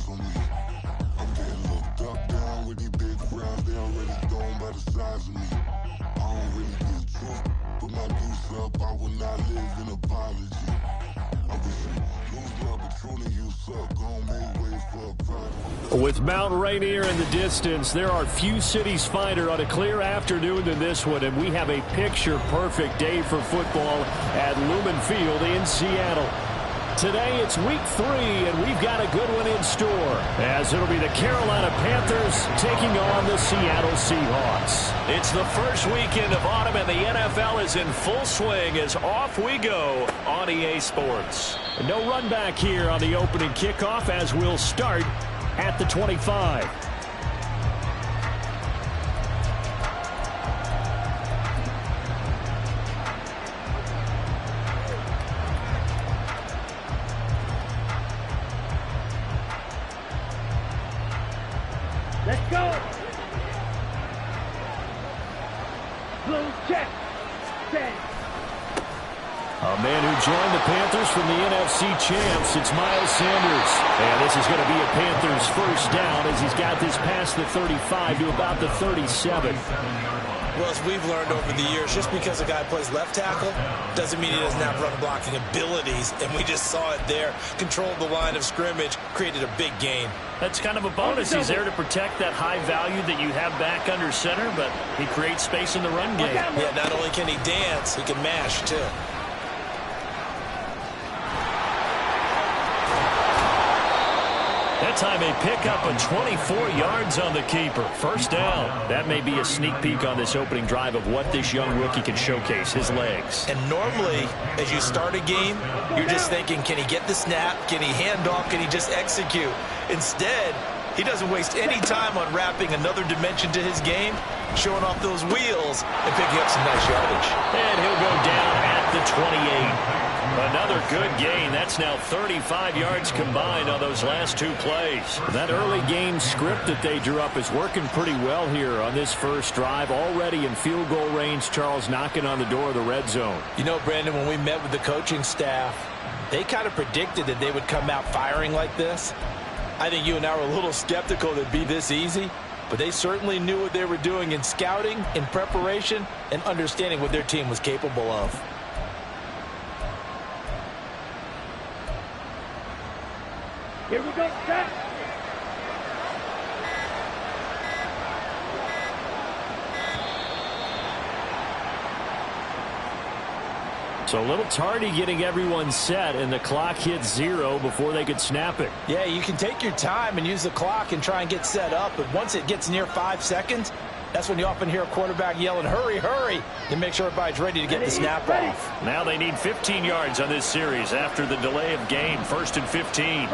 eyes on me. I'm getting looked up, down with these big crowds. They already thrown by the size of me. I don't really get drunk, but my deuce up. I will not live in apology. I wish you lose love, but truly you suck. Gon' make way for a private. With Mount Rainier in the distance, there are few cities finer on a clear afternoon than this one, and we have a picture-perfect day for football at Lumen Field in Seattle. Today it's week 3, and we've got a good one in store, as it'll be the Carolina Panthers taking on the Seattle Seahawks. It's the first weekend of autumn, and the NFL is in full swing as off we go on EA Sports. No run back here on the opening kickoff, as we'll start at the 25. Let's go. Blue check. 10. A man who joined the Panthers from the NFC champs, it's Miles Sanders. And this is going to be a Panthers first down as he's got this past the 35 to about the 37. Well, as we've learned over the years, just because a guy plays left tackle doesn't mean he doesn't have run blocking abilities. And we just saw it there. Controlled the line of scrimmage, created a big gain. That's kind of a bonus. He's there to protect that high value that you have back under center, but he creates space in the run game. Yeah, not only can he dance, he can mash, too. That time a pickup of 24 yards on the keeper. First down. That may be a sneak peek on this opening drive of what this young rookie can showcase, his legs. And normally, as you start a game, you're just thinking, can he get the snap? Can he hand off? Can he just execute? Instead, he doesn't waste any time unwrapping another dimension to his game, showing off those wheels, and picking up some nice yardage. And he'll go down at the 28. Another good gain. That's now 35 yards combined on those last 2 plays. That early game script that they drew up is working pretty well here on this first drive. Already in field goal range, Charles knocking on the door of the red zone. You know, Brandon, when we met with the coaching staff, they kind of predicted that they would come out firing like this. I think you and I were a little skeptical that it'd be this easy, but they certainly knew what they were doing in scouting, in preparation, and understanding what their team was capable of. Here we go, set. So a little tardy getting everyone set, and the clock hits 0 before they could snap it. Yeah, you can take your time and use the clock and try and get set up, but once it gets near 5 seconds, that's when you often hear a quarterback yelling, hurry, hurry, to make sure everybody's ready to get the snap off. Now they need 15 yards on this series after the delay of game. 1st and 15.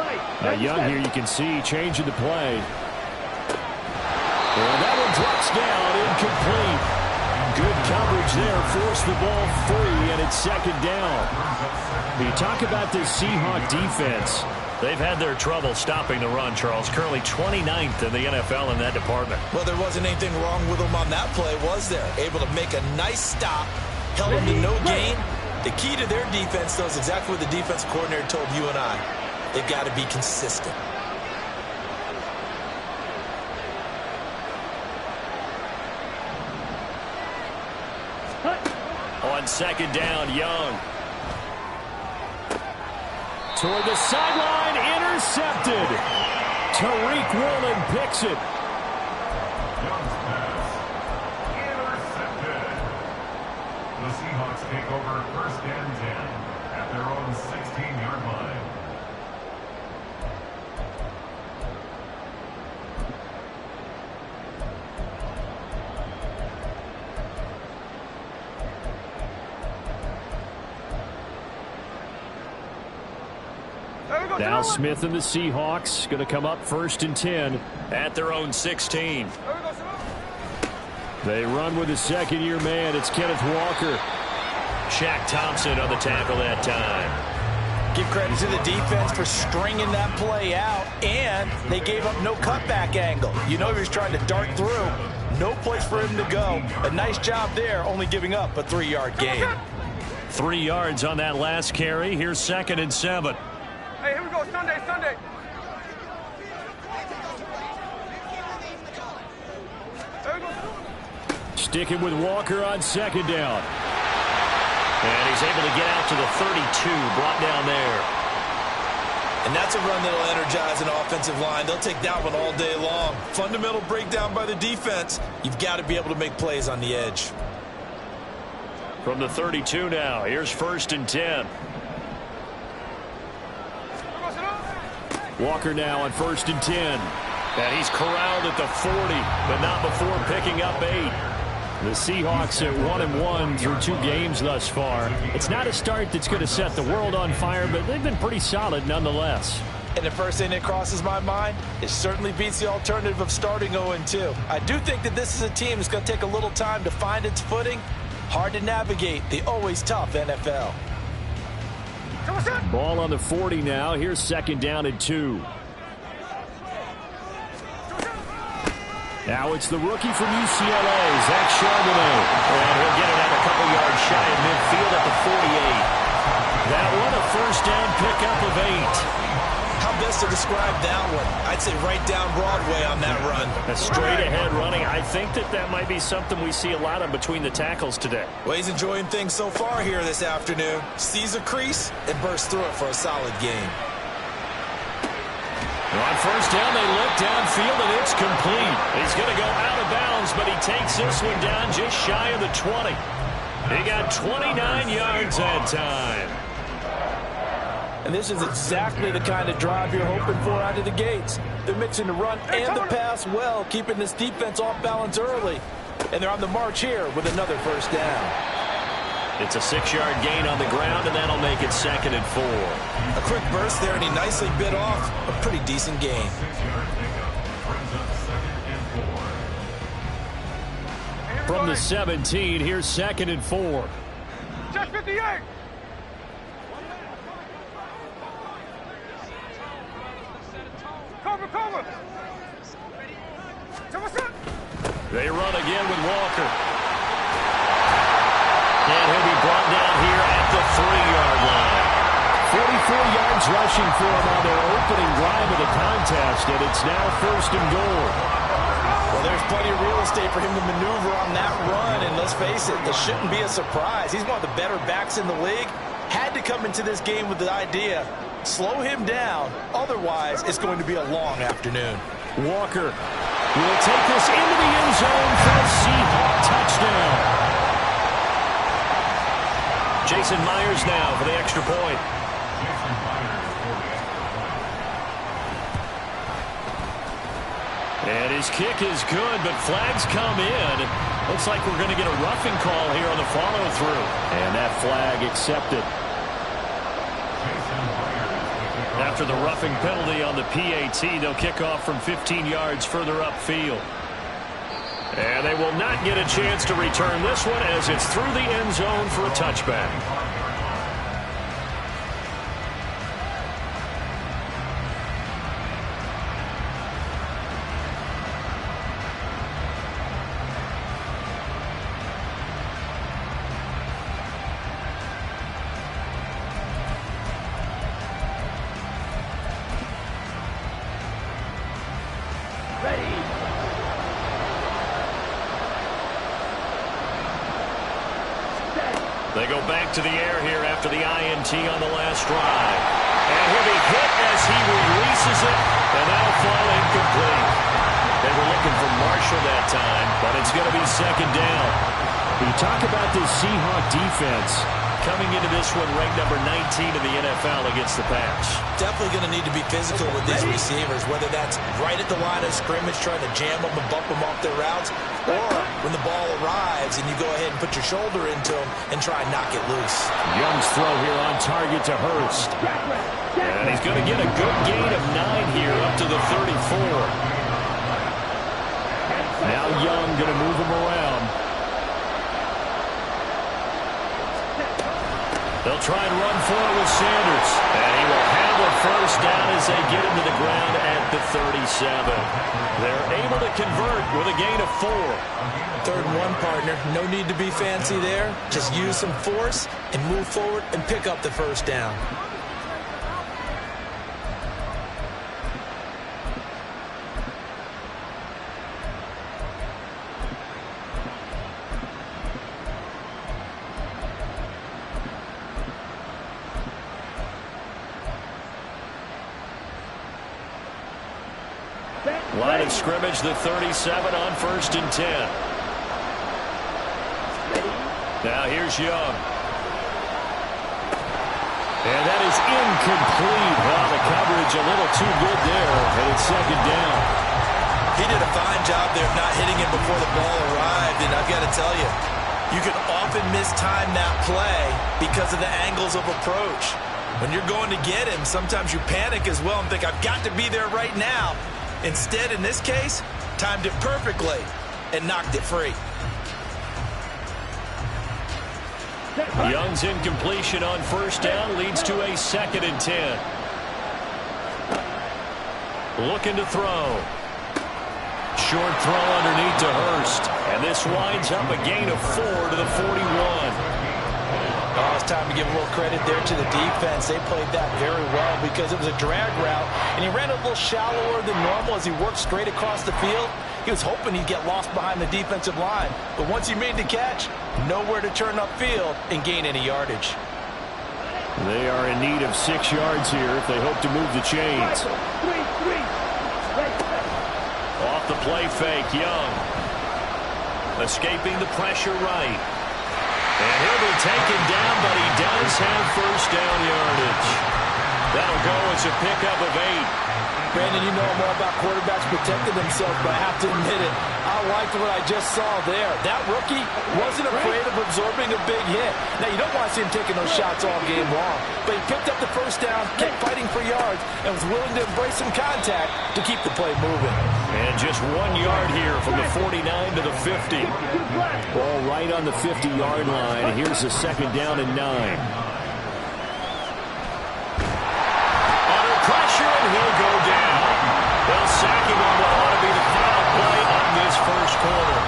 Young here, you can see changing the play. And that one drops down, incomplete. Good coverage there, forced the ball free, and it's 2nd down. You talk about this Seahawk defense. They've had their trouble stopping the run, Charles. Currently 29th in the NFL in that department. Well, there wasn't anything wrong with them on that play, was there? Able to make a nice stop, held them to no gain. The key to their defense, though, is exactly what the defensive coordinator told you and I. They've got to be consistent. On 2nd down, Young. Toward the sideline, intercepted. Tariq Woolen picks it. Intercepted. The Seahawks take over 1st and 10 at their own 16-yard line. Now Smith and the Seahawks going to come up 1st and 10 at their own 16. They run with a 2nd-year man. It's Kenneth Walker. Shaq Thompson on the tackle that time. Give credit to the defense for stringing that play out, and they gave up no cutback angle. You know he was trying to dart through. No place for him to go. A nice job there, only giving up a 3-yard gain. 3 yards on that last carry. Here's 2nd and 7. Hey, here we go, Sunday. sticking with Walker on second down. And he's able to get out to the 32, brought down there. And that's a run that'll energize an offensive line. They'll take that one all day long. Fundamental breakdown by the defense. You've got to be able to make plays on the edge. From the 32 now, here's 1st and 10. Walker now on 1st and 10. And he's corralled at the 40, but not before picking up 8. The Seahawks at 1-1 through 2 games thus far. It's not a start that's going to set the world on fire, but they've been pretty solid nonetheless. And the first thing that crosses my mind, it certainly beats the alternative of starting 0-2. I do think that this is a team that's going to take a little time to find its footing. Hard to navigate the always tough NFL. Ball on the 40 now. Here's 2nd down and 2. Now it's the rookie from UCLA, Zach Charbonnet. And he'll get it out a couple yards shy of midfield at the 48. That one a 1st down pickup of 8. How best to describe that one? I'd say right down Broadway on that run. A straight ahead running. I think that might be something we see a lot of between the tackles today. Well, he's enjoying things so far here this afternoon. Sees a crease and bursts through it for a solid game. On 1st down, they look downfield, and it's complete. He's going to go out of bounds, but he takes this one down just shy of the 20. He got 29 yards that time. And this is exactly the kind of drive you're hoping for out of the gates. They're mixing the run and the pass well, keeping this defense off balance early. And they're on the march here with another 1st down. It's a 6-yard gain on the ground, and that'll make it 2nd and 4. A quick burst there, and he nicely bit off a pretty decent gain. 6-yard pickup brings up 2nd and 4. From the 17, here's 2nd and 4. Just 58. Cover. They run again with Walker. And he'll be brought down here at the 3-yard line. 44 yards rushing for him on their opening drive of the contest, and it's now 1st and goal. Well, there's plenty of real estate for him to maneuver on that run, and let's face it, this shouldn't be a surprise. He's one of the better backs in the league. Had to come into this game with the idea, slow him down, otherwise it's going to be a long afternoon. Walker will take this into the end zone for a Seahawk touchdown. Jason Myers now for the extra point. Jason Myers for the extra point. And his kick is good, but flags come in. Looks like we're going to get a roughing call here on the follow-through. And that flag accepted. After the roughing penalty on the PAT, they'll kick off from 15 yards further upfield. And they will not get a chance to return this one as it's through the end zone for a touchback. They go back to the air here after the INT on the last drive. And he'll be hit as he releases it, and that'll fall incomplete. They were looking for Marshall that time, but it's going to be 2nd down. You talk about this Seahawk defense coming into this one ranked number 19 in the NFL against the pass. Definitely going to need to be physical with these receivers, whether that's right at the line of scrimmage trying to jam them and bump them off their routes, or when the ball arrives and you go ahead and put your shoulder into them and try and knock it loose. Young's throw here on target to Hurst. And he's going to get a good gain of 9 here up to the 34. Now Young going to move him around. They'll try and run for it with Sanders. And he will have a 1st down as they get him to the ground at the 37. They're able to convert with a gain of 4. 3rd and 1, partner. No need to be fancy there. Just use some force and move forward and pick up the 1st down. Line of scrimmage, the 37 on 1st and 10. Now here's Young. And that is incomplete. Well, the coverage a little too good there, and it's 2nd down. He did a fine job there of not hitting him before the ball arrived, and I've got to tell you, you can often mistime that play because of the angles of approach. When you're going to get him, sometimes you panic as well and think, I've got to be there right now. Instead, in this case, timed it perfectly and knocked it free. Young's incompletion on 1st down leads to a 2nd and 10. Looking to throw. Short throw underneath to Hurst. And this winds up a gain of 4 to the 41. Oh, it's time to give a little credit there to the defense. They played that very well because it was a drag route, and he ran a little shallower than normal as he worked straight across the field. He was hoping he'd get lost behind the defensive line, but once he made the catch, nowhere to turn upfield and gain any yardage. They are in need of 6 yards here if they hope to move the chains. Off the play fake, Young. Escaping the pressure right. And he'll be taken down, but he does have 1st down yardage. That'll go as a pickup of 8. Brandon, you know more about quarterbacks protecting themselves, but I have to admit it. I liked what I just saw there. That rookie wasn't afraid of absorbing a big hit. Now, you don't want to see him taking those shots all game long, but he picked up the 1st down, kept fighting for yards, and was willing to embrace some contact to keep the play moving. And just 1 yard here from the 49 to the 50. Ball right on the 50-yard line. Here's a 2nd down and 9. Under pressure, and he'll go down. They'll sack him on what ought to be the final play of this 1st quarter.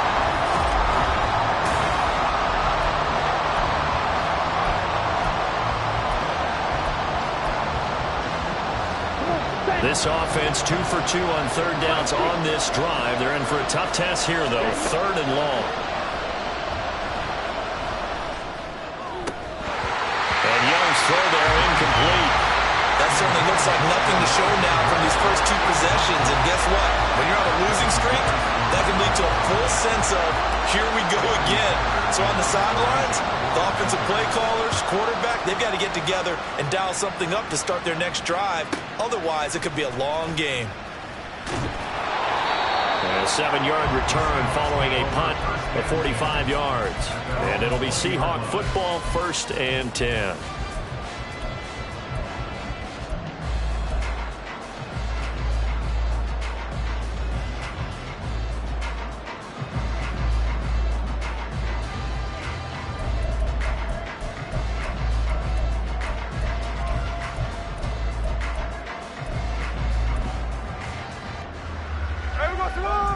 This offense 2 for 2 on 3rd downs on this drive. They're in for a tough test here, though. 3rd and long. And Young's throw there incomplete. That certainly looks like nothing to show now from these first 2 possessions. And guess what? When you're on a losing streak, that can lead to a full sense of, here we go again. So on the sidelines, the offensive play callers, quarterback, they've got to get together and dial something up to start their next drive. Otherwise, it could be a long game. And a 7-yard return following a punt of 45 yards. And it'll be Seahawk football, 1st and 10.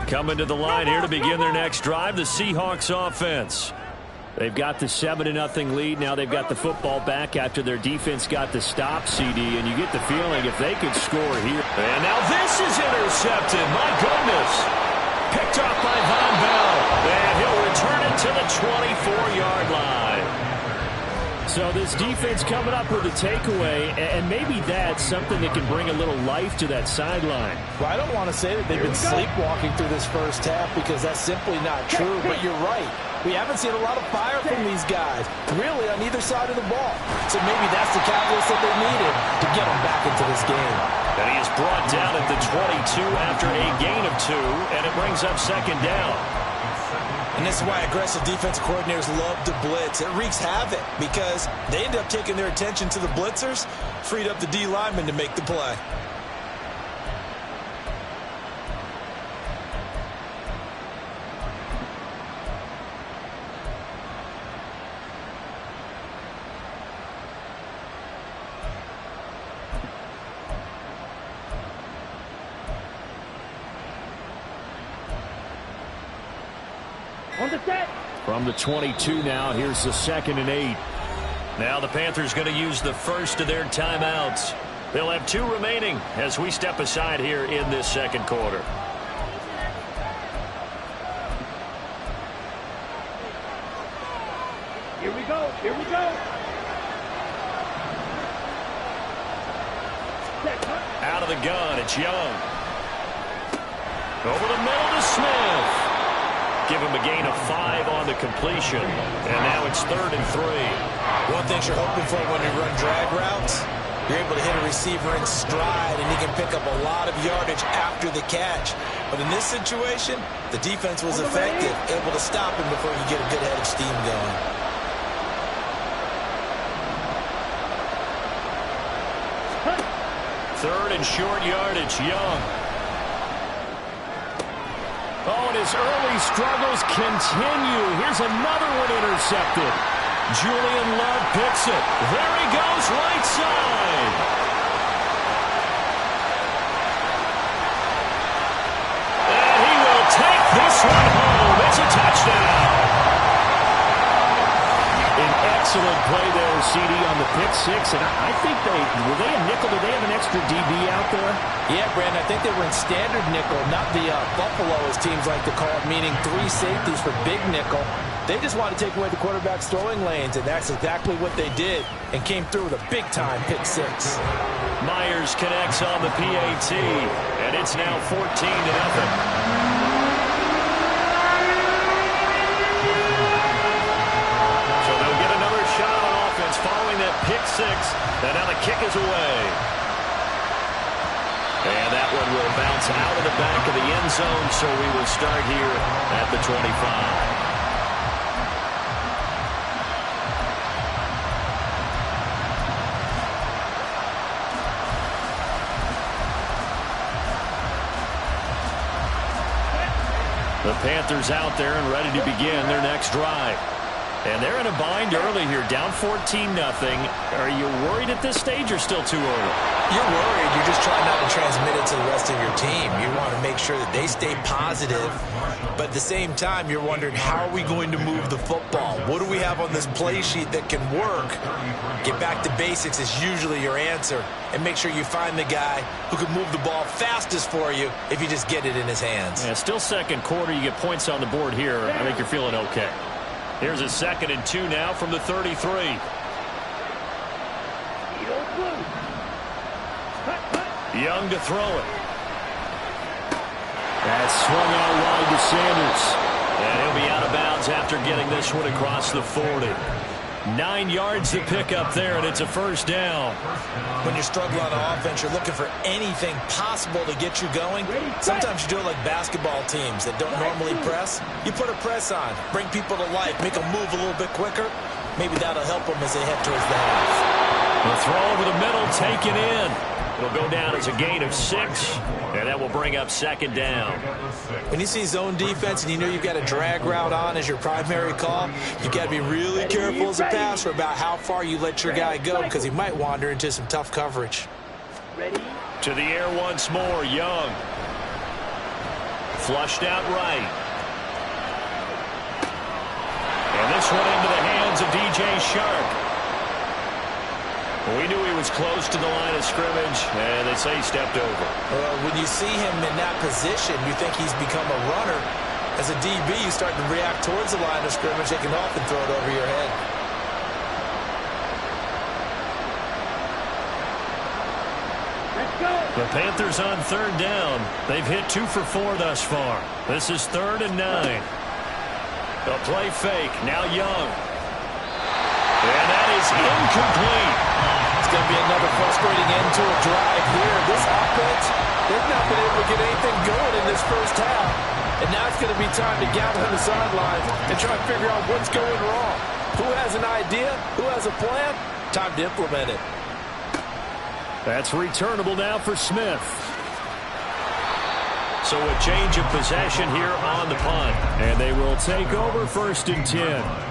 Coming to the line here to begin their next drive, the Seahawks offense. They've got the 7-0 lead. Now they've got the football back after their defense got the stop, CD, and you get the feeling if they could score here. And now this is intercepted. My goodness. Picked off by Von Bell. And he'll return it to the 24-yard line. So this defense coming up with a takeaway, and maybe that's something that can bring a little life to that sideline. Well, I don't want to say that they've been sleepwalking through this first half because that's simply not true, but you're right. We haven't seen a lot of fire from these guys, really, on either side of the ball. So maybe that's the catalyst that they needed to get them back into this game. And he is brought down at the 22 after a gain of 2, and it brings up 2nd down. And this is why aggressive defensive coordinators love to blitz. It wreaks havoc because they end up taking their attention to the blitzers, freed up the D lineman to make the play. From the 22 now, here's the 2nd and 8. Now the Panthers going to use the first of their timeouts. They'll have 2 remaining as we step aside here in this 2nd quarter. Here we go. Here we go. Out of the gun, it's Young. Over the middle to Smith. Give him a gain of 5 on the completion. And now it's 3rd and 3. One thing you're hoping for when you run drag routes, you're able to hit a receiver in stride, and he can pick up a lot of yardage after the catch. But in this situation, the defense was effective, able to stop him before you get a good head of steam going. Third and short yardage, Young. Oh, and his early struggles continue. Here's another one intercepted. Julian Love picks it. There he goes, right side. And he will take this one home. It's a touchdown. An excellent play there, CD, on the pick six. And I think were they in nickel? Did they have an extra DB out there? Yeah, Brandon, I think they were in standard nickel, not the Buffalo, as teams like to call it, meaning 3 safeties for big nickel. They just want to take away the quarterback's throwing lanes, and that's exactly what they did, and came through with a big-time pick six. Myers connects on the PAT, and it's now 14-0. So they'll get another shot on offense following that pick six, and now the kick is away. And that one will bounce out of the back of the end zone, so we will start here at the 25. The Panthers out there and ready to begin their next drive. And they're in a bind early here, down 14-0. Are you worried at this stage or still too early? You're worried. You're just trying not to transmit it to the rest of your team. You want to make sure that they stay positive. But at the same time, you're wondering, how are we going to move the football? What do we have on this play sheet that can work? Get back to basics is usually your answer. And make sure you find the guy who can move the ball fastest for you if you just get it in his hands. Yeah, still second quarter. You get points on the board here. I think you're feeling okay. Here's a 2nd and 2 now from the 33. Young to throw it. That's swung out wide to Sanders. And he'll be out of bounds after getting this one across the 40. 9 yards to pick up there, and it's a first down. When you're struggling on offense, you're looking for anything possible to get you going. Sometimes you do it like basketball teams that don't normally press. You put a press on, bring people to life, make them move a little bit quicker. Maybe that'll help them as they head towards the half. The throw over the middle, taken in. It'll go down as a gain of 6, and that will bring up 2nd down. When you see zone defense and you know you've got a drag route on as your primary call, you've got to be really careful as a passer about how far you let your guy go, because he might wander into some tough coverage. To the air once more, Young. Flushed out right. And this one into the hands of DJ Shark. We knew he was close to the line of scrimmage, and they say he stepped over. When you see him in that position, you think he's become a runner. As a DB, you start to react towards the line of scrimmage. They can often throw it over your head. Let's go. The Panthers on 3rd down. They've hit 2 for 4 thus far. This is 3rd and 9. A play fake. Now Young. And that is incomplete. It's going to be another frustrating end to a drive here. This offense, they've not been able to get anything going in this first half. And now it's going to be time to gather on the sidelines and try to figure out what's going wrong. Who has an idea? Who has a plan? Time to implement it. That's returnable now for Smith. So a change of possession here on the punt. And they will take over 1st and 10.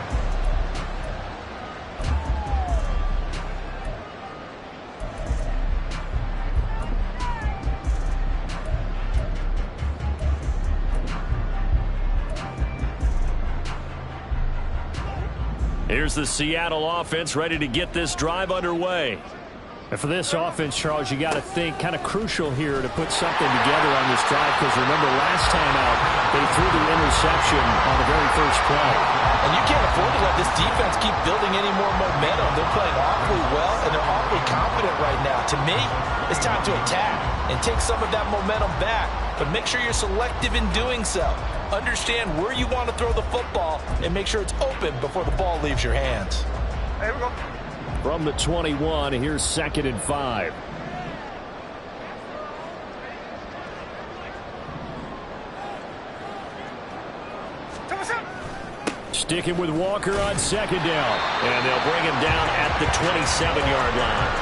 Here's the Seattle offense ready to get this drive underway. And for this offense, Charles, you got to think kind of crucial here to put something together on this drive, because remember last time out, they threw the interception on the very first play. And you can't afford to let this defense keep building any more momentum. They're playing awfully well, and they're awfully confident right now. To me, it's time to attack and take some of that momentum back. But make sure you're selective in doing so. Understand where you want to throw the football and make sure it's open before the ball leaves your hands. There we go. From the 21, here's 2nd and 5. Sticking with Walker on 2nd down. And they'll bring him down at the 27-yard line.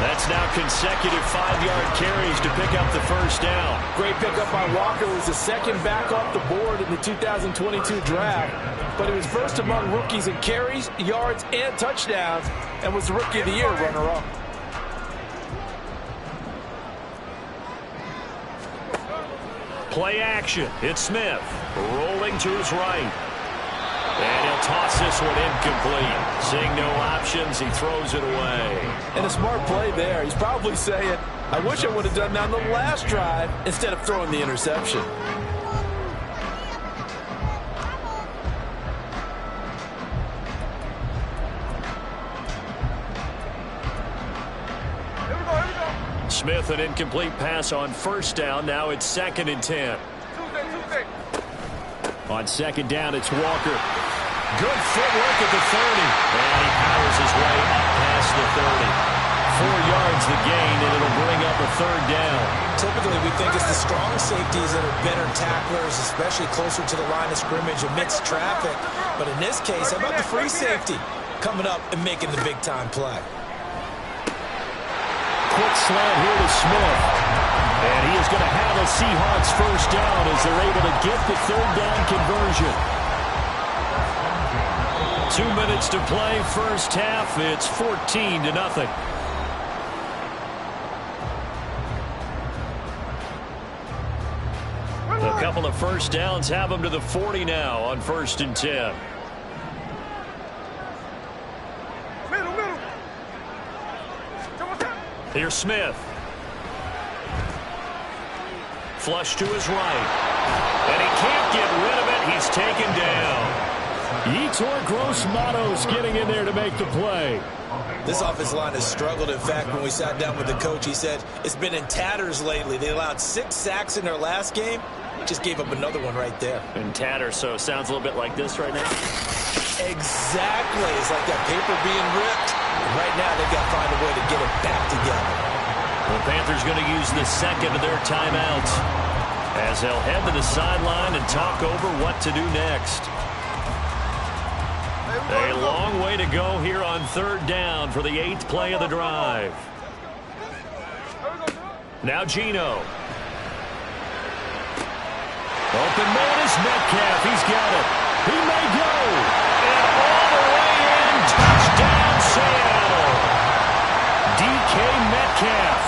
That's now consecutive 5-yard carries to pick up the first down. Great pickup by Walker. Was the second back off the board in the 2022 draft. But he was first among rookies in carries, yards, and touchdowns, and was the Rookie of the Year runner-up. Play action. It's Smith rolling to his right. And he'll toss this one incomplete. Seeing no options, he throws it away. And a smart play there. He's probably saying, I wish I would have done that on the last drive instead of throwing the interception. Smith, an incomplete pass on 1st down. Now it's 2nd and 10. Tuesday. On 2nd down, it's Walker. Good footwork at the 30. And he powers his way up past the 30. 4 yards the gain, and it'll bring up a 3rd down. Typically, we think it's the strong safeties that are better tacklers, especially closer to the line of scrimmage amidst traffic. But in this case, how about the free safety coming up and making the big-time play? Quick slant here to Smith. And he is going to have a Seahawks 1st down as they're able to get the 3rd down conversion. 2 minutes to play, 1st half. It's 14-0. A couple of 1st downs have them to the 40 now on 1st and 10. Middle. Here's Smith. Flush to his right. And he can't get rid of it. He's taken down. Yetur Gross-Matos getting in there to make the play. This offensive line has struggled. In fact, when we sat down with the coach, he said it's been in tatters lately. They allowed 6 sacks in their last game. Just gave up another one right there. In tatters, so it sounds a little bit like this right now. Exactly. It's like that paper being ripped. And right now, they've got to find a way to get it back together. The Panthers going to use the 2nd of their timeouts as they'll head to the sideline and talk over what to do next. A long way to go here on 3rd down for the 8th play of the drive. Now Geno. Open man is Metcalf. He's got it. He may go. And all the way in. Touchdown, Seattle. DK Metcalf.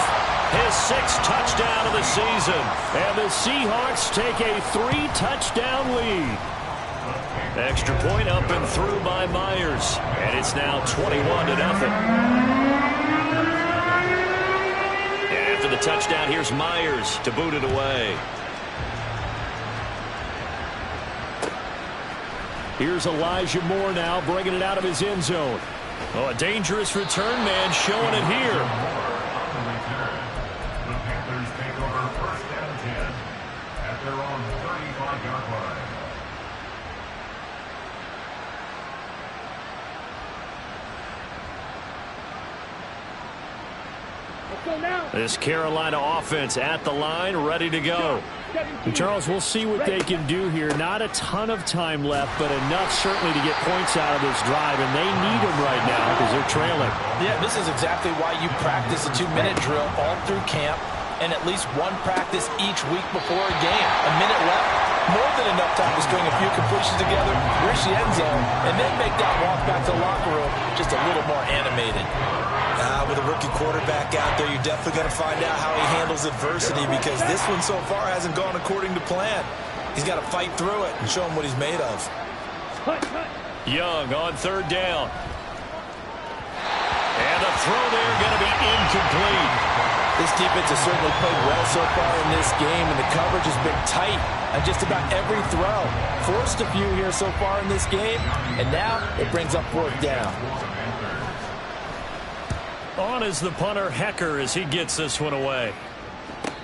His 6th touchdown of the season. And the Seahawks take a 3-touchdown lead. Extra point up and through by Myers. And it's now 21-0. And after the touchdown, here's Myers to boot it away. Here's Elijah Moore now bringing it out of his end zone. Oh, a dangerous return man showing it here. The Panthers take over 1st and 10 at their own 35-yard line. This Carolina offense at the line, ready to go. And Charles, we'll see what they can do here. Not a ton of time left, but enough certainly to get points out of this drive, and they need them right now because they're trailing. Yeah, this is exactly why you practice a 2-minute drill all through camp and at least one practice each week before a game. A minute left, more than enough time to string a few completions together, reach the end zone, and then make that walk back to the locker room just a little more animated. With a rookie quarterback out there, you're definitely going to find out how he handles adversity because this one so far hasn't gone according to plan. He's got to fight through it and show him what he's made of. Young on 3rd down. And the throw there going to be incomplete. This defense has certainly played well so far in this game, and the coverage has been tight on just about every throw. Forced a few here so far in this game, and now it brings up fourth down. On is the punter, Hecker, as he gets this one away.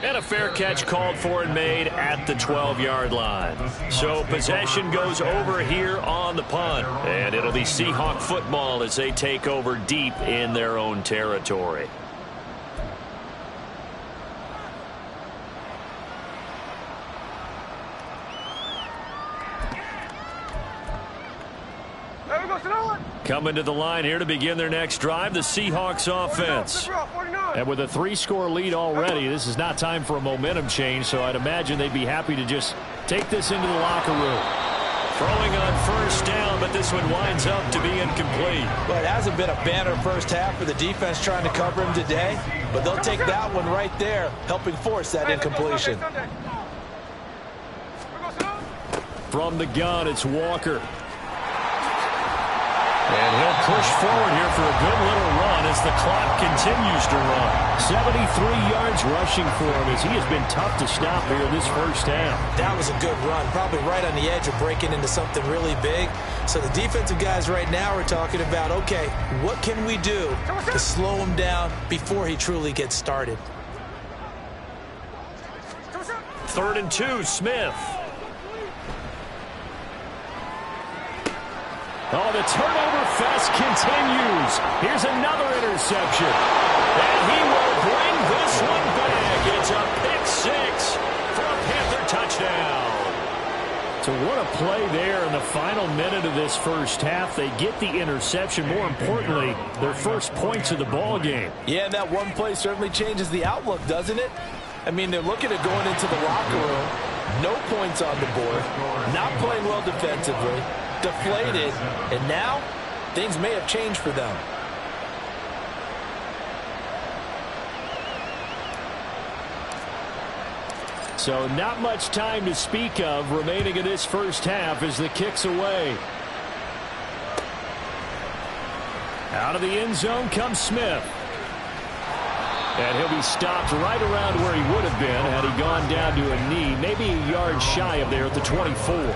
And a fair catch called for and made at the 12-yard line. So possession goes over here on the punt. And it'll be Seahawk football as they take over deep in their own territory. Coming to the line here to begin their next drive, the Seahawks offense. And with a 3-score lead already, this is not time for a momentum change, so I'd imagine they'd be happy to just take this into the locker room. Throwing on first down, but this one winds up to be incomplete. Well, it hasn't been a banner first half for the defense trying to cover him today, but they'll take that one right there, helping force that incompletion. From the gun, it's Walker. And he'll push forward here for a good little run as the clock continues to run. 73 yards rushing for him as he has been tough to stop here in this first half. That was a good run, probably right on the edge of breaking into something really big. So the defensive guys right now are talking about, okay, what can we do to slow him down before he truly gets started? 3rd and 2, Smith. Oh, the turnover fest continues. Here's another interception. And he will bring this one back. It's a pick-6 for a Panther touchdown. So what a play there in the final minute of this first half. They get the interception. More importantly, their first points of the ball game. Yeah, and that one play certainly changes the outlook, doesn't it? I mean, they're looking at going into the locker room. No points on the board. Not playing well defensively. Deflated, and now things may have changed for them. So not much time to speak of remaining in this first half as the kick's away. Out of the end zone comes Smith. And he'll be stopped right around where he would have been had he gone down to a knee, maybe a yard shy of there at the 24.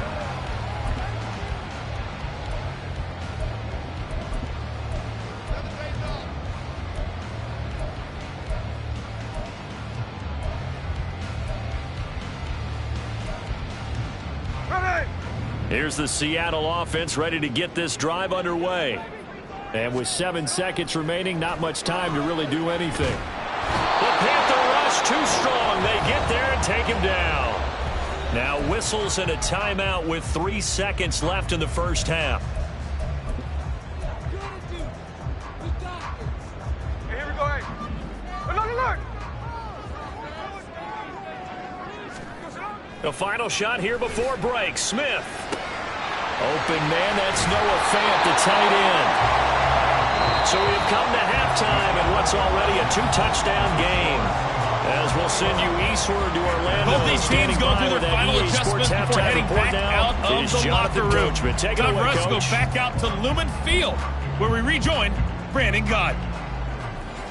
Here's the Seattle offense ready to get this drive underway. And with 7 seconds remaining, not much time to really do anything. The Panther rush too strong. They get there and take him down. Now whistles and a timeout with 3 seconds left in the first half. Hey, here we go. Hey. Look. The final shot here before break. Smith. Open man, that's Noah Fant, the tight end. So we've come to halftime in what's already a 2-touchdown game. As we'll send you eastward to Orlando. Both these teams going through their final adjustments before heading back out of the locker room. Todd Russ go back out to Lumen Field, where we rejoin Brandon Gott.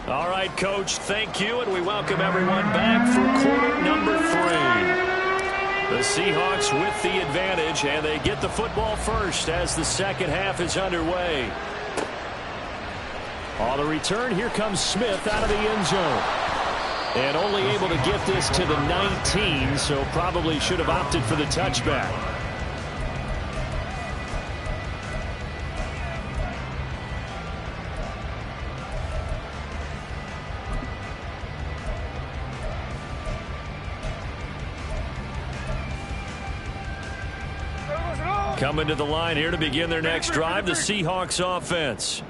All right, Coach, thank you, and we welcome everyone back for quarter number 3. The Seahawks with the advantage, and they get the football first as the second half is underway. On the return, here comes Smith out of the end zone. And only able to get this to the 19, so probably should have opted for the touchback. Coming to the line here to begin their next drive, the Seahawks offense.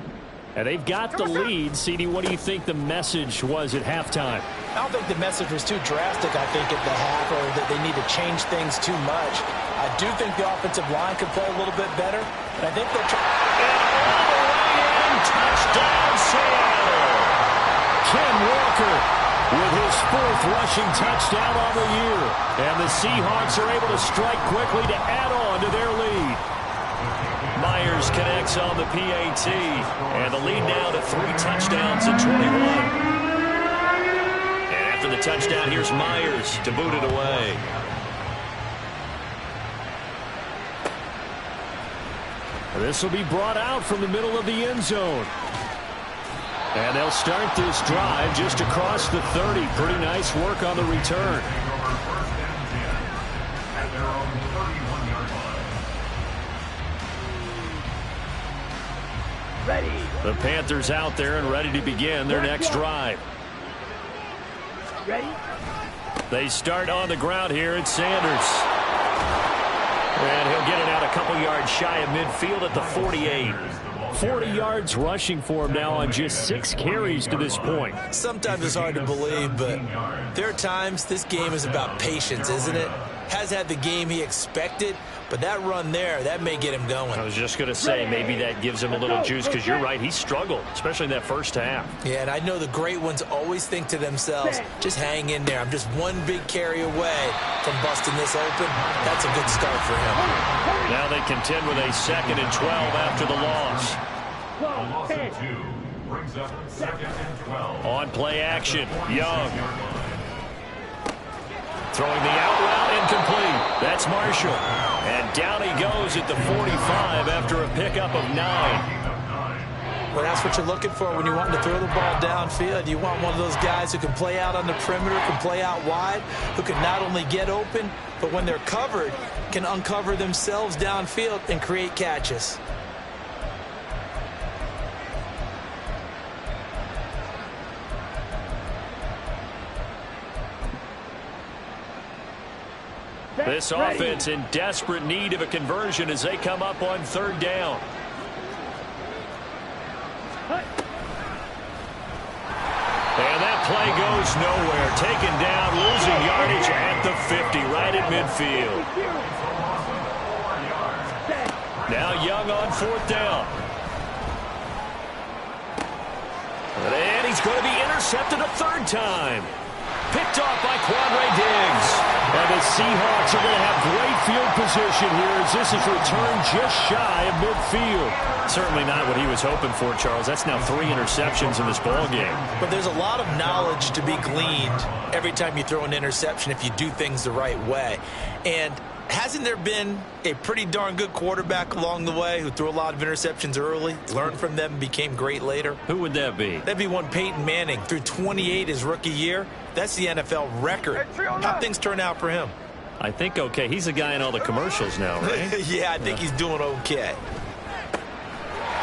And they've got the lead. CD, what do you think the message was at halftime? I don't think the message was too drastic, I think, at the half, or that they need to change things too much. I do think the offensive line could play a little bit better, and I think they're trying. And all the way in, touchdown, Seattle. Ken Walker with his 4th rushing touchdown on the year. And the Seahawks are able to strike quickly to add on to their lead. Myers connects on the PAT, and the lead now to 3 touchdowns at 21. touchdown. Here's Myers to boot it away. This will be brought out from the middle of the end zone. And they'll start this drive just across the 30. Pretty nice work on the return. The Panthers out there and ready to begin their next drive. Ready? They start on the ground here. It's Sanders. And he'll get it out a couple yards shy of midfield at the 48. 40 yards rushing for him now on just 6 carries to this point. Sometimes it's hard to believe, but there are times this game is about patience, isn't it? Has had the game he expected, but that run there, that may get him going. I was just going to say, maybe that gives him a little juice, because you're right, he struggled, especially in that first half. Yeah, and I know the great ones always think to themselves, just hang in there. I'm just one big carry away from busting this open. That's a good start for him. Now they contend with a 2nd and 12 after the loss. A loss of 2 brings up 2nd and 12. On play action, Young. Throwing the out route, incomplete. That's Marshall. And down he goes at the 45 after a pickup of 9. Well, that's what you're looking for when you want to throw the ball downfield. You want one of those guys who can play out on the perimeter, can play out wide, who can not only get open, but when they're covered, can uncover themselves downfield and create catches. This offense in desperate need of a conversion as they come up on 3rd down. And that play goes nowhere. Taken down, losing yardage at the 50, right at midfield. Now Young on 4th down. And he's going to be intercepted a 3rd time. Picked off by Quandre Diggs. And the Seahawks are going to have great field position here as this is returned just shy of midfield. Certainly not what he was hoping for, Charles. That's now 3 interceptions in this ball game. But there's a lot of knowledge to be gleaned every time you throw an interception if you do things the right way. And hasn't there been a pretty darn good quarterback along the way who threw a lot of interceptions early, learned from them, and became great later? Who would that be? That'd be one Peyton Manning. Threw 28 his rookie year. That's the NFL record. How'd things turn out for him? I think okay. He's a guy in all the commercials now, right? Yeah, I think he's doing okay.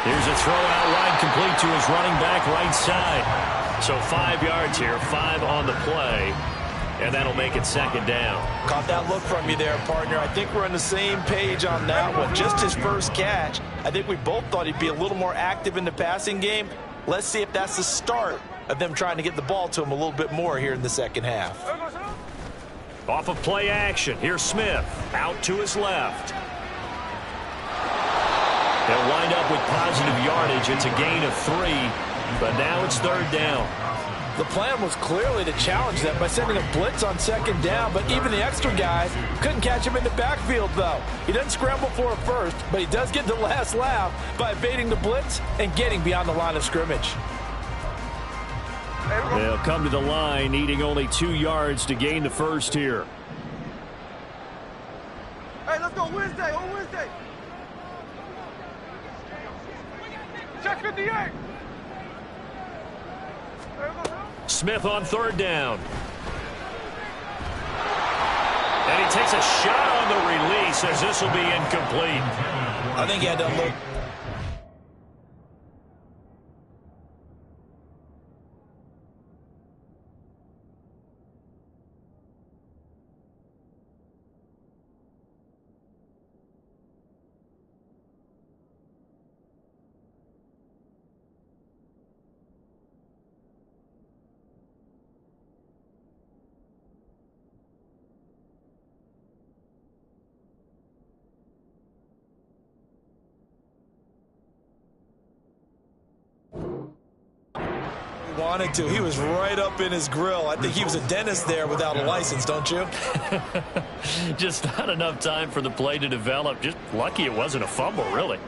Here's a throw out wide, complete to his running back right side. So 5 yards here, 5 on the play. And that'll make it 2nd down. Caught that look from you there, partner. I think we're on the same page on that one. Just his first catch. I think we both thought he'd be a little more active in the passing game. Let's see if that's the start of them trying to get the ball to him a little bit more here in the 2nd half. Off of play action, here's Smith. Out to his left. They'll wind up with positive yardage. It's a gain of 3, but now it's 3rd down. The plan was clearly to challenge them by sending a blitz on 2nd down, but even the extra guy couldn't catch him in the backfield, though. He doesn't scramble for it first, but he does get the last laugh by evading the blitz and getting beyond the line of scrimmage. They'll come to the line, needing only 2 yards to gain the first here. Hey, let's go Wednesday, on Wednesday. Check 58. Smith on 3rd down. And he takes a shot on the release as this will be incomplete. I think he had to look. Wanted to. He was right up in his grill. I think he was a dentist there without a license, don't you? Just not enough time for the play to develop. Just lucky it wasn't a fumble, really.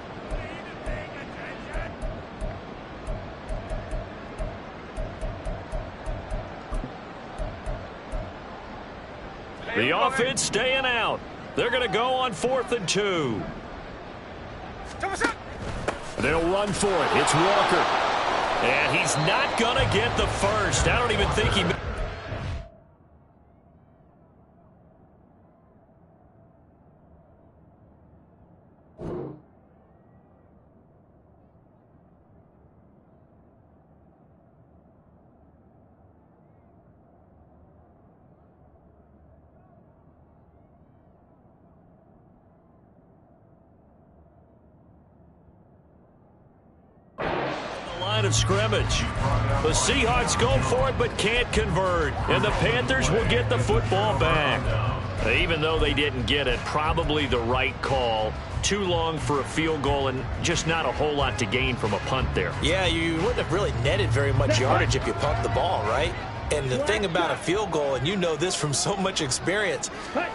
The offense staying out. They're going to go on 4th and 2. They'll run for it. It's Walker. And he's not going to get the first. I don't even think he... of scrimmage. The Seahawks go for it but can't convert, and the Panthers will get the football back. Even though they didn't get it, probably the right call. Too long for a field goal and just not a whole lot to gain from a punt there. Yeah, you wouldn't have really netted very much yardage if you pumped the ball, right? And the thing about a field goal, and you know this from so much experience,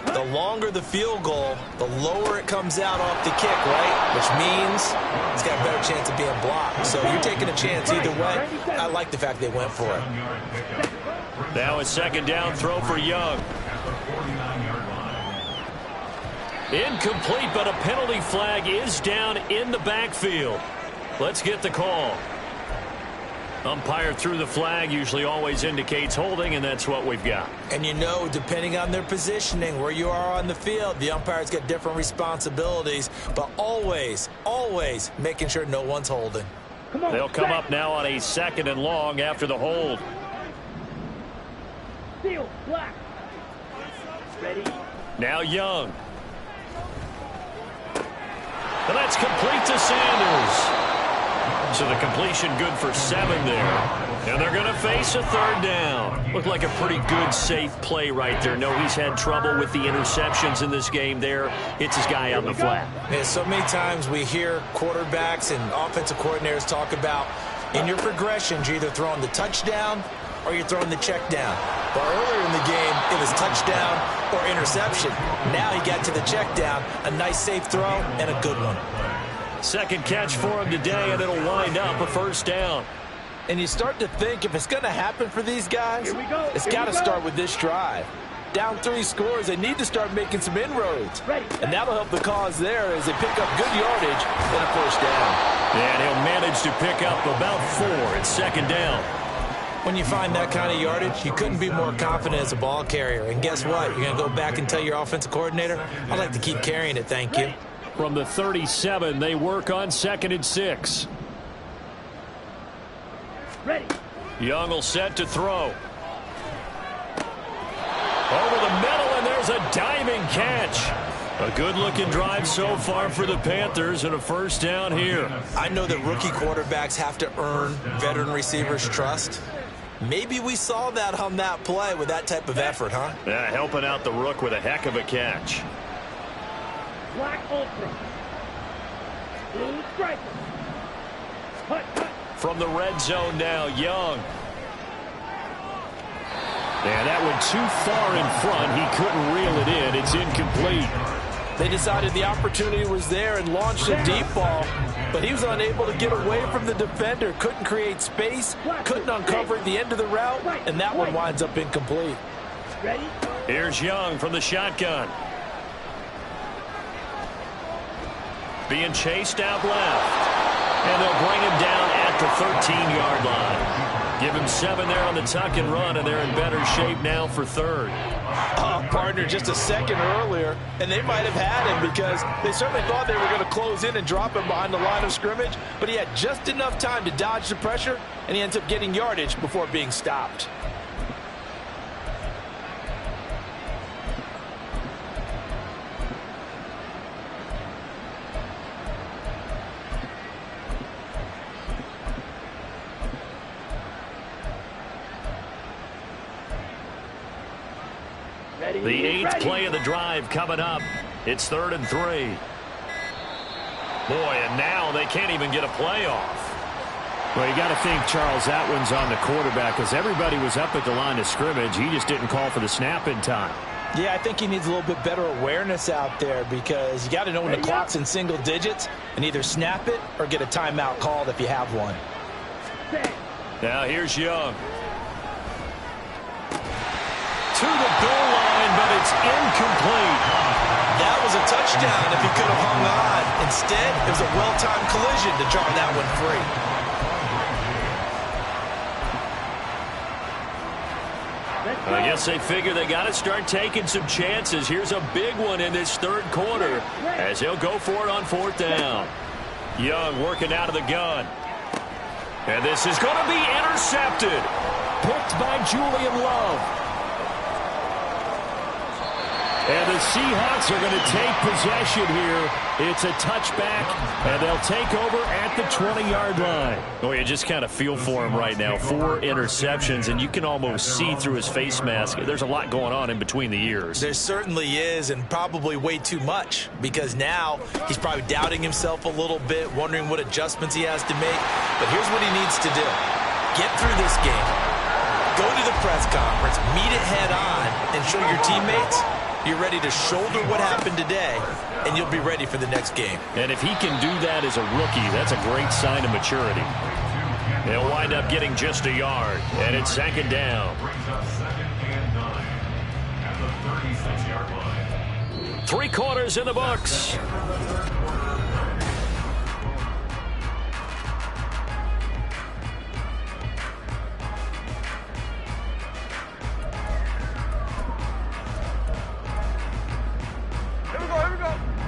the longer the field goal, the lower it comes out off the kick, right? Which means it's got a better chance of being blocked. So you're taking a chance either way. I like the fact they went for it. Now a 2nd down throw for Young. Incomplete, but a penalty flag is down in the backfield. Let's get the call. Umpire threw the flag, usually always indicates holding, and that's what we've got. And you know, depending on their positioning, where you are on the field, the umpires get different responsibilities, but always, always making sure no one's holding. They'll come up now on a 2nd and long after the hold. Now Young. And that's complete to Sanders. So the completion good for 7 there. And they're going to face a 3rd down. Looked like a pretty good, safe play right there. No, he's had trouble with the interceptions in this game there. Hits his guy out in the flat. Yeah, so many times we hear quarterbacks and offensive coordinators talk about in your progressions, you're either throwing the touchdown or you're throwing the check down. But earlier in the game, it was touchdown or interception. Now he got to the check down, a nice safe throw and a good one. 2nd catch for him today, and it'll wind up a 1st down. And you start to think if it's going to happen for these guys, it's got to start with this drive. Down 3 scores, they need to start making some inroads. And that'll help the cause there as they pick up good yardage and a 1st down. And he'll manage to pick up about 4. It's 2nd down. When you find that kind of yardage, you couldn't be more confident as a ball carrier. And guess what? You're going to go back and tell your offensive coordinator, I'd like to keep carrying it, thank you. From the 37, they work on 2nd and 6. Young will set to throw. Over the middle, and there's a diving catch. A good-looking drive so far for the Panthers, and a 1st down here. I know that rookie quarterbacks have to earn veteran receivers' trust. Maybe we saw that on that play with that type of effort, huh? Yeah, helping out the rook with a heck of a catch. Black ultra. Blue striker. From the red zone now, Young. And that went too far in front. He couldn't reel it in. It's incomplete. They decided the opportunity was there and launched a deep ball, but he was unable to get away from the defender. Couldn't create space, couldn't uncover at the end of the route, and that one winds up incomplete. Here's Young from the shotgun. Being chased out left. And they'll bring him down at the 13-yard line. Give him 7 there on the tuck and run, and they're in better shape now for 3rd. Partner just a second earlier, and they might have had him because they certainly thought they were going to close in and drop him behind the line of scrimmage, but he had just enough time to dodge the pressure, and he ends up getting yardage before being stopped. The 8th play of the drive coming up. It's 3rd and 3. Boy, and now they can't even get a play off. Well, you got to think, Charles, that one's on the quarterback because everybody was up at the line of scrimmage. He just didn't call for the snap in time. Yeah, I think he needs a little bit better awareness out there because you got to know when the clock's in single digits and either snap it or get a timeout called if you have one. Now here's Young. To the goal line, but it's incomplete. That was a touchdown if he could have hung on. Instead, it was a well-timed collision to jar that one free. I guess they figure they got to start taking some chances. Here's a big one in this third quarter as he'll go for it on fourth down. Young working out of the gun. And this is going to be intercepted. Picked by Julian Love. And the Seahawks are going to take possession here. It's a touchback, and they'll take over at the 20-yard line. Oh, you just kind of feel for him right now. 4 interceptions, and you can almost see through his face mask. There's a lot going on in between the ears. There certainly is, and probably way too much, because now he's probably doubting himself a little bit, wondering what adjustments he has to make. But here's what he needs to do. Get through this game. Go to the press conference, meet it head on, and show your teammates you're ready to shoulder what happened today, and you'll be ready for the next game. And if he can do that as a rookie, that's a great sign of maturity. They'll wind up getting just a yard, and it's second down. 3 quarters in the books.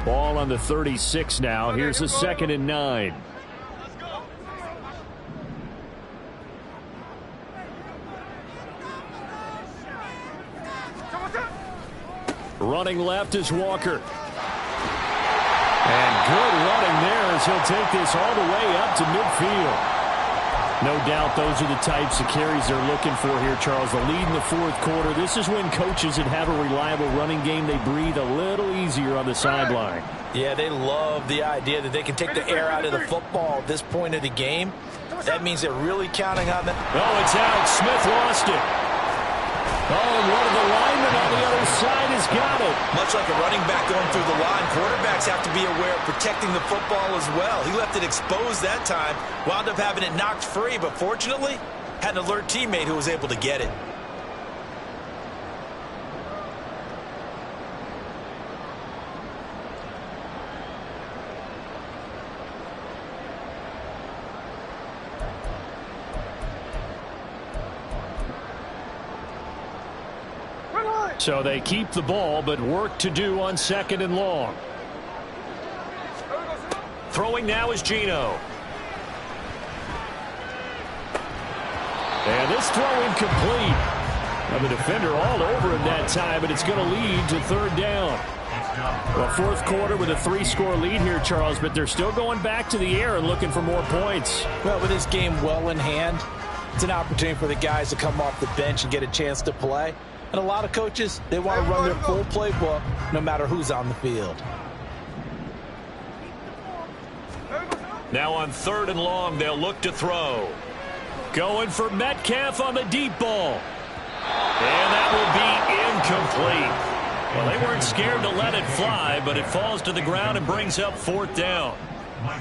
Ball on the 36 now. Here's a 2nd and 9. Running left is Walker. And good running there as he'll take this all the way up to midfield. No doubt those are the types of carries they're looking for here, Charles. The lead in the fourth quarter. This is when coaches that have a reliable running game, they breathe a little easier on the sideline. Yeah, they love the idea that they can take the air out of the football at this point of the game. That means they're really counting on that. Oh, it's out. Smith lost it. Oh, and one of the linemen on the other side has got it. Much like a running back going through the line, quarterbacks have to be aware of protecting the football as well. He left it exposed that time, wound up having it knocked free, but fortunately, had an alert teammate who was able to get it. So they keep the ball, but work to do on 2nd and long. Throwing now is Geno. And this throw incomplete. And the defender all over him that time, but it's going to lead to 3rd down. Well, fourth quarter with a 3-score lead here, Charles, but they're still going back to the air and looking for more points. Well, with this game well in hand, it's an opportunity for the guys to come off the bench and get a chance to play. And a lot of coaches, they want to run their full playbook no matter who's on the field. Now on 3rd and long, they'll look to throw. Going for Metcalf on the deep ball. And that will be incomplete. Well, they weren't scared to let it fly, but it falls to the ground and brings up 4th down.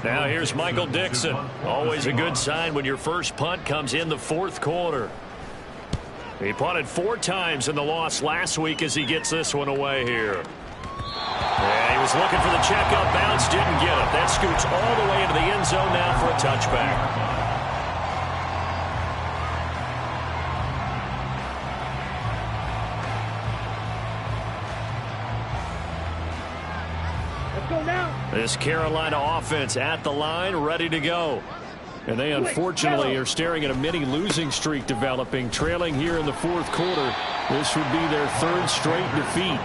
Now here's Michael Dixon. Always a good sign when your first punt comes in the 4th quarter. He punted 4 times in the loss last week as he gets this one away here. Yeah, he was looking for the checkout bounce, didn't get it. That scoots all the way into the end zone now for a touchback. Let's go now. This Carolina offense at the line, ready to go. And they unfortunately are staring at a mini losing streak developing, trailing here in the 4th quarter. This would be their 3rd straight defeat.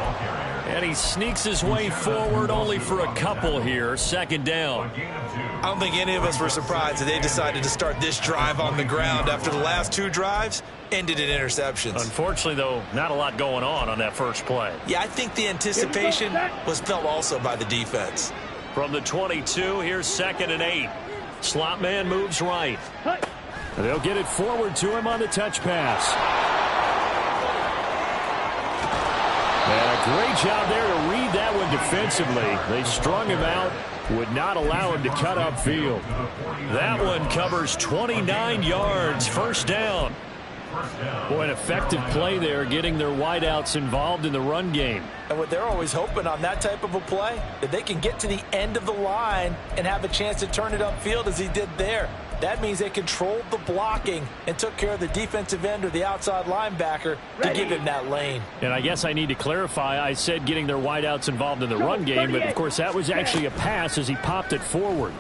And he sneaks his way forward only for a couple here. 2nd down. I don't think any of us were surprised that they decided to start this drive on the ground after the last 2 drives ended in interceptions. Unfortunately, though, not a lot going on that first play. Yeah, I think the anticipation was felt also by the defense. From the 22, here's 2nd and 8. Slot man moves right. They'll get it forward to him on the touch pass. And a great job there to read that one defensively. They strung him out, would not allow him to cut upfield. That one covers 29 yards, 1st down. Boy, an effective play there, getting their wideouts involved in the run game. And what they're always hoping on that type of a play, that they can get to the end of the line and have a chance to turn it upfield as he did there. That means they controlled the blocking and took care of the defensive end or the outside linebacker to give him that lane. And I guess I need to clarify, I said getting their wideouts involved in the run game, but of course that was actually a pass as he popped it forward.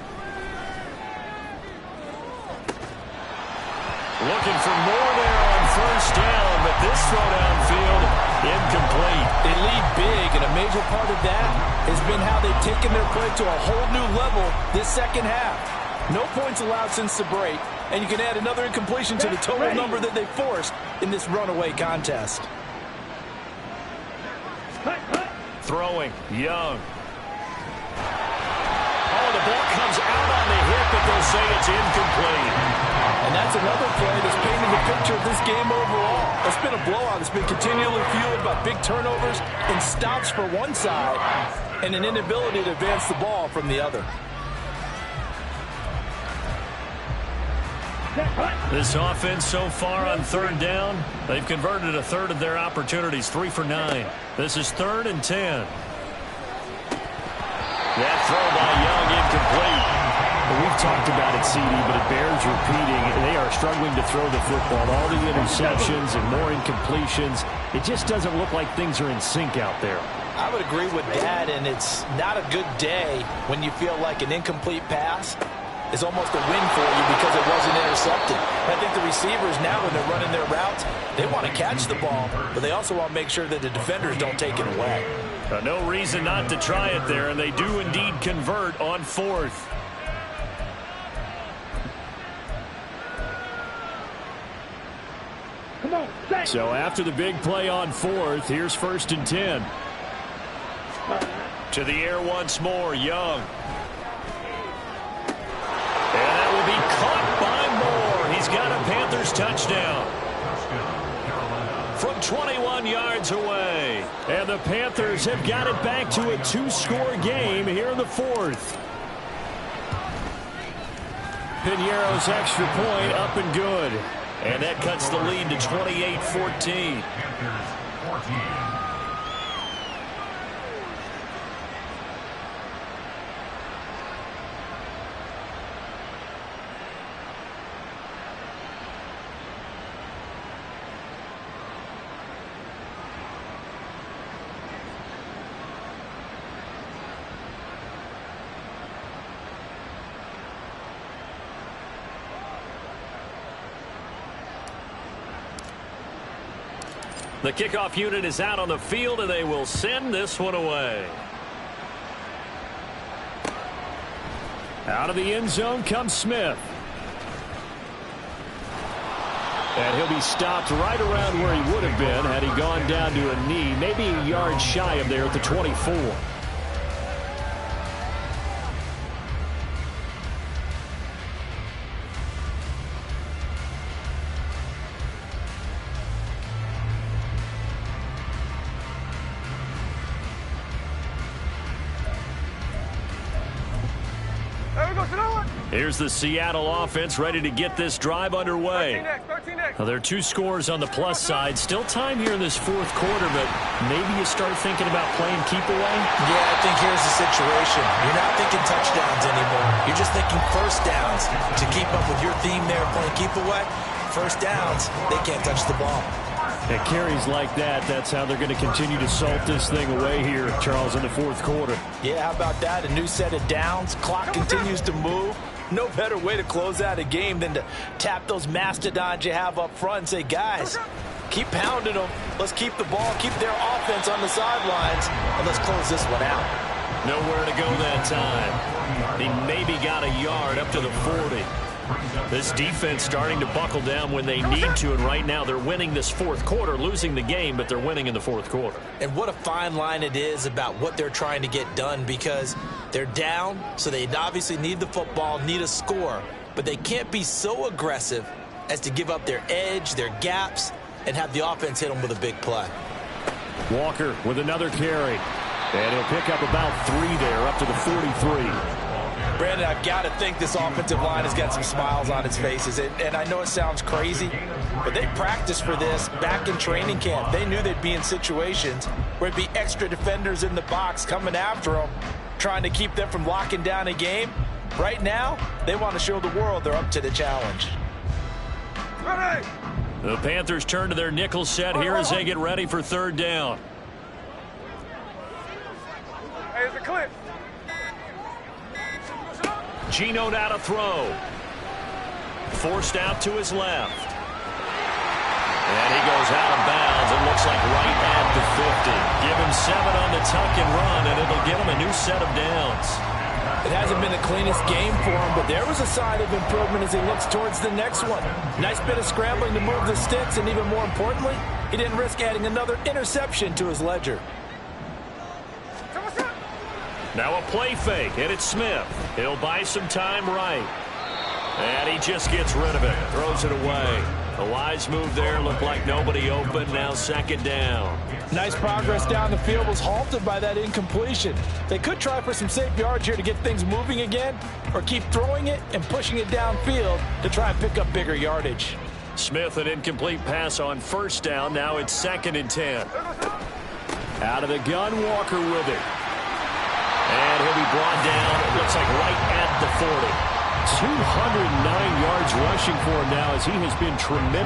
Looking for more there on first down, but this throw downfield, incomplete. They lead big, and a major part of that has been how they've taken their play to a whole new level this second half. No points allowed since the break, and you can add another incompletion to the total number that they forced in this runaway contest. Throwing, Young. Oh, the ball comes out on the hip, but they'll say it's incomplete. And that's another play that's painting the picture of this game overall. It's been a blowout. It's been continually fueled by big turnovers and stops for one side and an inability to advance the ball from the other. This offense so far on third down, they've converted a third of their opportunities, 3 for 9. This is 3rd and 10. That throw by Young incomplete. Well, we've talked about it, CD, but it bears repeating. They are struggling to throw the football. All the interceptions and more incompletions. It just doesn't look like things are in sync out there. I would agree with that, and it's not a good day when you feel like an incomplete pass is almost a win for you because it wasn't intercepted. I think the receivers now, when they're running their routes, they want to catch the ball, but they also want to make sure that the defenders don't take it away. No reason not to try it there, and they do indeed convert on 4th. So after the big play on 4th, here's 1st and 10. To the air once more, Young. And that will be caught by Moore. He's got a Panthers touchdown. From 21 yards away. And the Panthers have got it back to a 2-score game here in the 4th. Piñeiro's extra point up and good. And that cuts the lead to 28-14. Panthers 14. The kickoff unit is out on the field, and they will send this one away. Out of the end zone comes Smith. And he'll be stopped right around where he would have been had he gone down to a knee, maybe a yard shy of there at the 24. Here's the Seattle offense ready to get this drive underway. 13 next. Now, there are 2 scores on the plus side. Still time here in this 4th quarter, but maybe you start thinking about playing keep away? Yeah, I think here's the situation. You're not thinking touchdowns anymore. You're just thinking first downs. To keep up with your theme there, playing keep away, first downs, they can't touch the ball. And carries like that, that's how they're going to continue to salt this thing away here, Charles, in the 4th quarter. Yeah, how about that? A new set of downs. Clock continues to move. No better way to close out a game than to tap those mastodons you have up front and say, guys, keep pounding them. Let's keep the ball, keep their offense on the sidelines, and let's close this one out. Nowhere to go that time. He maybe got a yard up to the 40. This defense starting to buckle down when they need to, and right now they're winning this 4th quarter, losing the game, but they're winning in the 4th quarter. And what a fine line it is about what they're trying to get done, because they're down, so they obviously need the football, need a score, but they can't be so aggressive as to give up their edge, their gaps, and have the offense hit them with a big play. Walker with another carry. And he'll pick up about 3 there, up to the 43. Brandon, I've got to think this offensive line has got some smiles on its faces. And I know it sounds crazy, but they practiced for this back in training camp. They knew they'd be in situations where it'd be extra defenders in the box coming after them, trying to keep them from locking down a game. Right now, they want to show the world they're up to the challenge. Ready! The Panthers turn to their nickel set here as they get ready for third down. Hey, it's a clip. Geno now to throw. Forced out to his left. And he goes out of bounds. It looks like right at the 50. Give him 7 on the tuck and run, and it'll get him a new set of downs. It hasn't been the cleanest game for him, but there was a sign of improvement as he looks towards the next one. Nice bit of scrambling to move the sticks, and even more importantly, he didn't risk adding another interception to his ledger. Now a play fake, and it's Smith. He'll buy some time right. And he just gets rid of it, throws it away. A wise move there, looked like nobody open, now second down. Nice progress down the field was halted by that incompletion. They could try for some safe yards here to get things moving again, or keep throwing it and pushing it downfield to try and pick up bigger yardage. Smith, an incomplete pass on first down. Now it's 2nd and 10. Out of the gun, Walker with it. And he'll be brought down, it looks like right at the 40. 209 yards rushing for him now as he has been tremendous.